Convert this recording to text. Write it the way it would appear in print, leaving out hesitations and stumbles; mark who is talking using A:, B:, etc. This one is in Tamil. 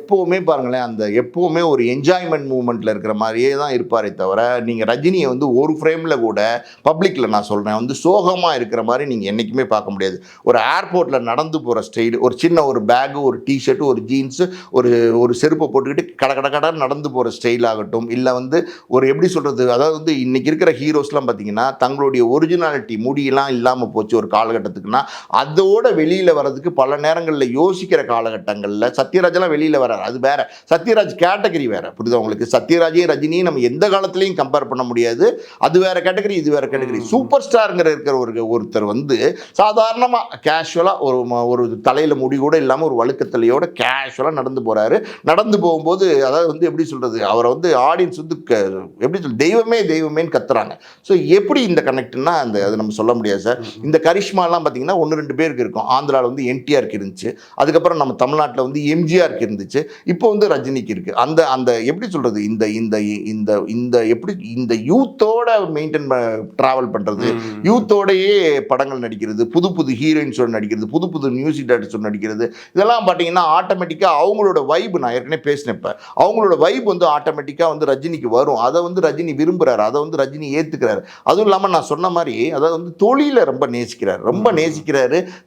A: எப்போவுமே பாருங்களேன், அந்த எப்போவுமே ஒரு என்ஜாய்மெண்ட் மூவ்மெண்ட்டில் இருக்கிற மாதிரியே தான் இருப்பாரே தவிர, நீங்கள் ரஜினியை வந்து ஒரு ஃப்ரேமில் கூட பப்ளிக்கில் நான் சொல்கிறேன் வந்து சோகமாக இருக்கிற மாதிரி நீங்கள் என்றைக்குமே பார்க்க முடியாது. ஒரு ஏர்போர்ட்டில் நடந்து போகிற ஸ்டைல், ஒரு சின்ன ஒரு பேகு, ஒரு டிஷர்ட்டு, ஒரு ஜீன்ஸு, ஒரு ஒரு செருப்பை போட்டுக்கிட்டு கட கட கடன்னு நடந்து போகிற ஸ்டைல் ஆகட்டும், இல்லை வந்து ஒரு எப்படி சொல்கிறது, அதாவது வந்து இன்றைக்கி இருக்கிற ஹீரோஸ்லாம் பார்த்தீங்கன்னா தங்களுடைய ஒரிஜினாலிட்டி முடியெல்லாம் இல்லாமல் போச்சு ஒரு காலகட்டத்துக்குன்னா, அதோட வெளியில் வர்றதுக்கு பல நேரங்களில் யோசிக்கிற காலகட்டங்களில் சத்யராஜெல்லாம் வெளியில் வராரு, அது வேற. சத்யராஜ் கேட்டகரி வேற, புரியுதா உங்களுக்கு? சத்யராஜையும் ரஜினியும் நம்ம எந்த காலத்திலையும் கம்பேர் பண்ண முடியாது. அது வேற கேட்டகரி, இது வேற கேட்டகரி. சூப்பர் ஸ்டாருங்கிற இருக்கிற ஒருத்தர் வந்து சாதாரணமாக கேஷுவலாக ஒரு தலையில் முடி கூட இல்லாமல் ஒரு வழுக்கத்தலையோட கேஷுவலாக நடந்து போகிறாரு. நடந்து போகும்போது அதாவது வந்து எப்படி சொல்கிறது, அவரை வந்து ஆடியன்ஸ் வந்து எப்படி சொல் தெய்வமே தெய்வமேன்னு கத்துறாங்க. ஸோ எப்படி இந்த கனெக்ட்னா அது நம்ம சொல்ல முடியாது சார். இந்த கரிஷ்மாலாம் பார்த்தீங்கன்னா 1-2 பேருக்கு இருக்கும். ஆந்திராவில் வந்து என்டிஆருக்கு இருந்துச்சு, அதுக்கப்புறம் நம்ம தமிழ்நாட்டில் வந்து எம்ஜிஆருக்கு இருந்துச்சு, இப்போ வந்து ரஜினிக்கு இருக்குது. அந்த அந்த எப்படி சொல்கிறது, இந்த இந்த இந்த இந்த எப்படி இந்த யூத்தோட மெயின்டைன் ட்ராவல் பண்ணுறது, யூத்தோடையே படங்கள் நடிக்கிறது, புது புது ஹீரோயின்ஸோடு நடிக்கிறது, புது புது மியூசிக் டைரக்டர்ஸோடு நடிக்கிறது, இதெல்லாம் பார்த்தீங்கன்னா ஆட்டோமேட்டிக்காக அவங்களோட வைப், நான் ஏற்கனவே பேசினப்ப அவங்களோட வைப் வந்து ஆட்டோமேட்டிக்காக வந்து ரஜினிக்கு வரும். அதை வந்து ரஜினி விரும்புகிறாரு, அதை வந்து ரஜினி ஏற்றுக்கிறாரு. அதுவும் இல்லாமல் நான் சொன்ன மாதிரி அதாவது வந்து தொழிலை ரொம்ப நேசிக்கிறார், ரொம்ப நேசிக்கிறாரு.